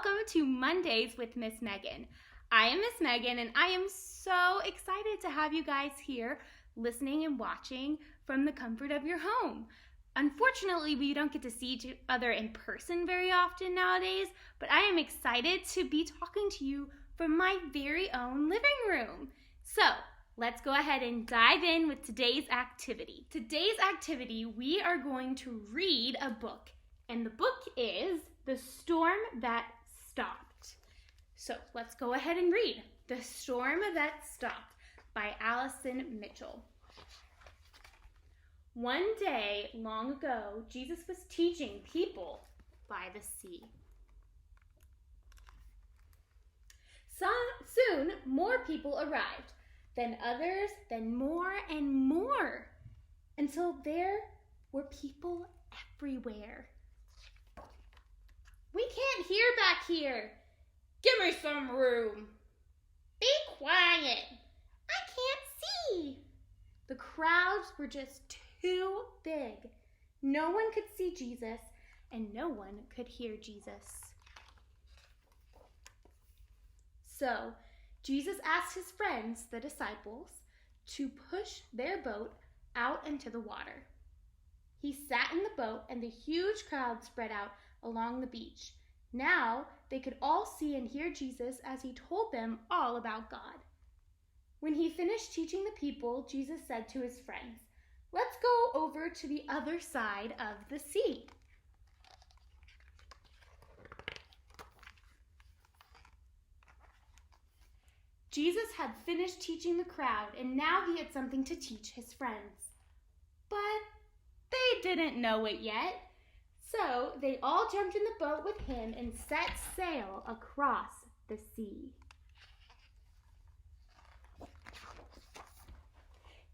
welcome to Mondays with Miss Megan. I am Miss Megan, and I am so excited to have you guys here listening and watching from the comfort of your home. Unfortunately, we don't get to see each other in person very often nowadays, but I am excited to be talking to you from my very own living room. So, let's go ahead and dive in with today's activity. Today's activity, we are going to read a book, and the book is The Storm That Stopped. So, let's go ahead and read The Storm That Stopped by Allison Mitchell. One day, long ago, Jesus was teaching people by the sea. Soon, more people arrived, then others, then more and more, until there were people everywhere. We can't hear back here. Give me some room. Be quiet. I can't see. The crowds were just too big. No one could see Jesus, and no one could hear Jesus. So, Jesus asked his friends, the disciples, to push their boat out into the water. He sat in the boat, and the huge crowd spread out along the beach. Now they could all see and hear Jesus as he told them all about God. When he finished teaching the people, Jesus said to his friends, "Let's go over to the other side of the sea." Jesus had finished teaching the crowd, and now he had something to teach his friends. But they didn't know it yet. So they all jumped in the boat with him and set sail across the sea.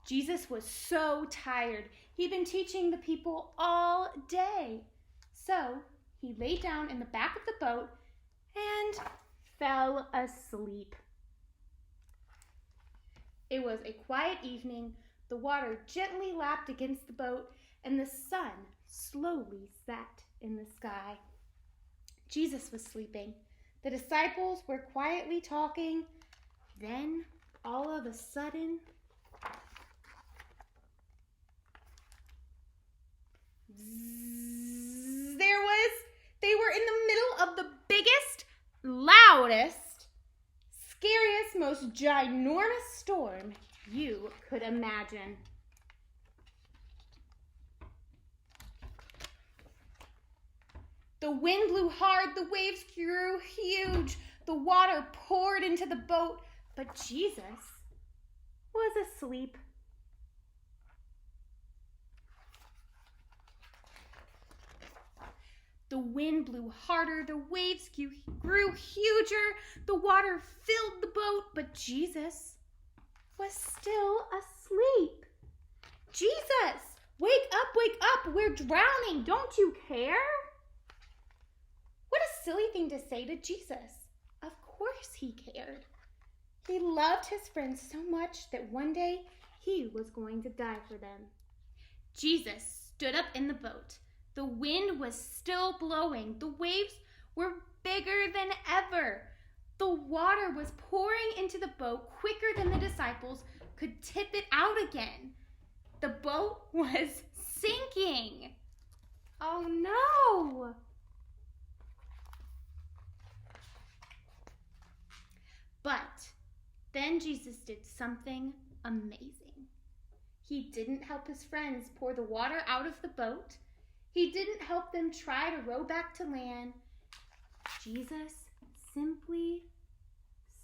Jesus was so tired. He'd been teaching the people all day. So he lay down in the back of the boat and fell asleep. It was a quiet evening. The water gently lapped against the boat, and the sun slowly set in the sky. Jesus was sleeping. The disciples were quietly talking. Then, all of a sudden, they were in the middle of the biggest, loudest, scariest, most ginormous storm you could imagine. The wind blew hard, the waves grew huge, the water poured into the boat, but Jesus was asleep. The wind blew harder, the waves grew huger, the water filled the boat, but Jesus was still asleep. Jesus, wake up, we're drowning, don't you care? What a silly thing to say to Jesus. Of course he cared. He loved his friends so much that one day he was going to die for them. Jesus stood up in the boat. The wind was still blowing. The waves were bigger than ever. The water was pouring into the boat quicker than the disciples could tip it out again. The boat was sinking. Oh no! But then Jesus did something amazing. He didn't help his friends pour the water out of the boat. He didn't help them try to row back to land. Jesus simply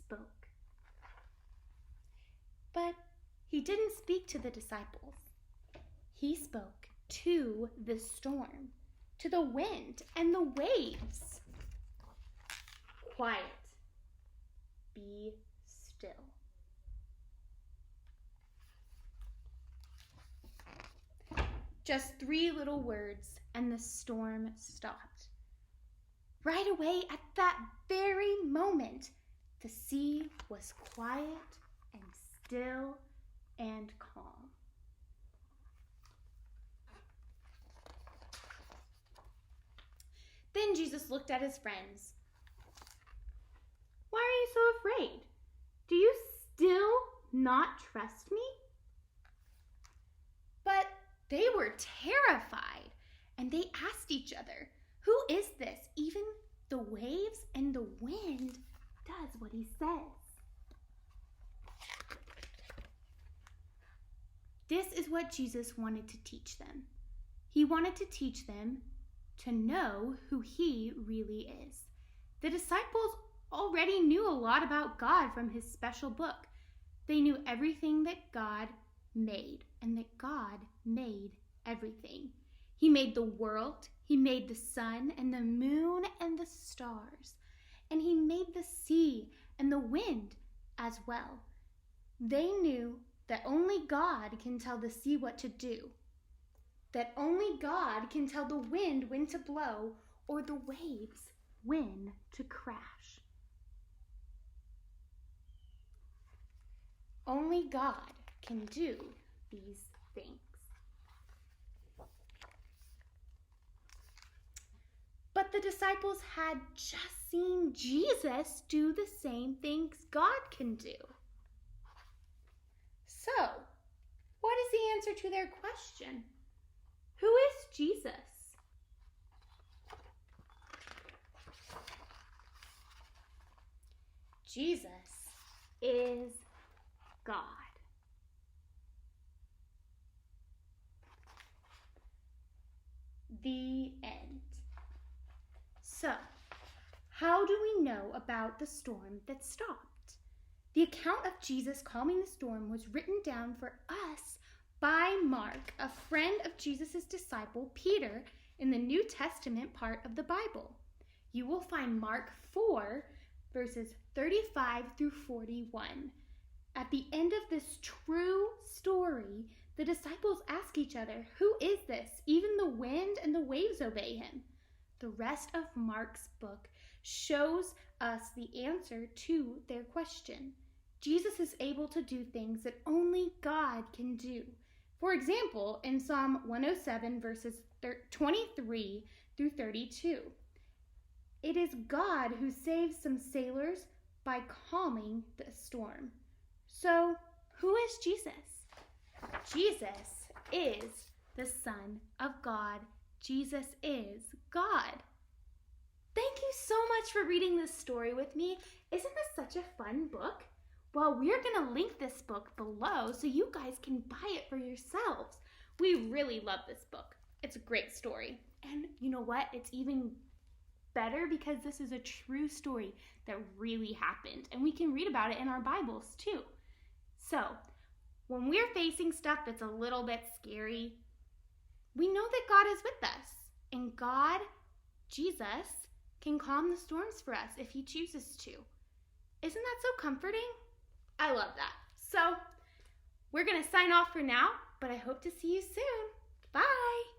spoke. But he didn't speak to the disciples. He spoke to the storm, to the wind and the waves. Quiet. Be still. Just 3 little words, and the storm stopped. Right away, at that very moment, the sea was quiet and still and calm. Then Jesus looked at his friends. not trust me?" But they were terrified, and they asked each other, "Who is this? Even the waves and the wind does what he says." This is what Jesus wanted to teach them. He wanted to teach them to know who he really is. The disciples already knew a lot about God from his special book. They knew everything that God made, and that God made everything. He made the world, he made the sun and the moon and the stars, and he made the sea and the wind as well. They knew that only God can tell the sea what to do, that only God can tell the wind when to blow or the waves when to crash. Only God can do these things. But the disciples had just seen Jesus do the same things God can do. So, what is the answer to their question? Who is Jesus? Jesus is God. The end. So, how do we know about the storm that stopped? The account of Jesus calming the storm was written down for us by Mark, a friend of Jesus' disciple Peter, in the New Testament part of the Bible. You will find Mark 4, verses 35 through 41. At the end of this true story, the disciples ask each other, "Who is this? Even the wind and the waves obey him." The rest of Mark's book shows us the answer to their question. Jesus is able to do things that only God can do. For example, in Psalm 107, verses 23 through 32, it is God who saves some sailors by calming the storm. So, who is Jesus? Jesus is the Son of God. Jesus is God. Thank you so much for reading this story with me. Isn't this such a fun book? Well, we're going to link this book below so you guys can buy it for yourselves. We really love this book. It's a great story. And you know what? It's even better because this is a true story that really happened. And we can read about it in our Bibles too. So, when we're facing stuff that's a little bit scary, we know that God is with us. And God, Jesus, can calm the storms for us if he chooses to. Isn't that so comforting? I love that. So, we're going to sign off for now, but I hope to see you soon. Bye!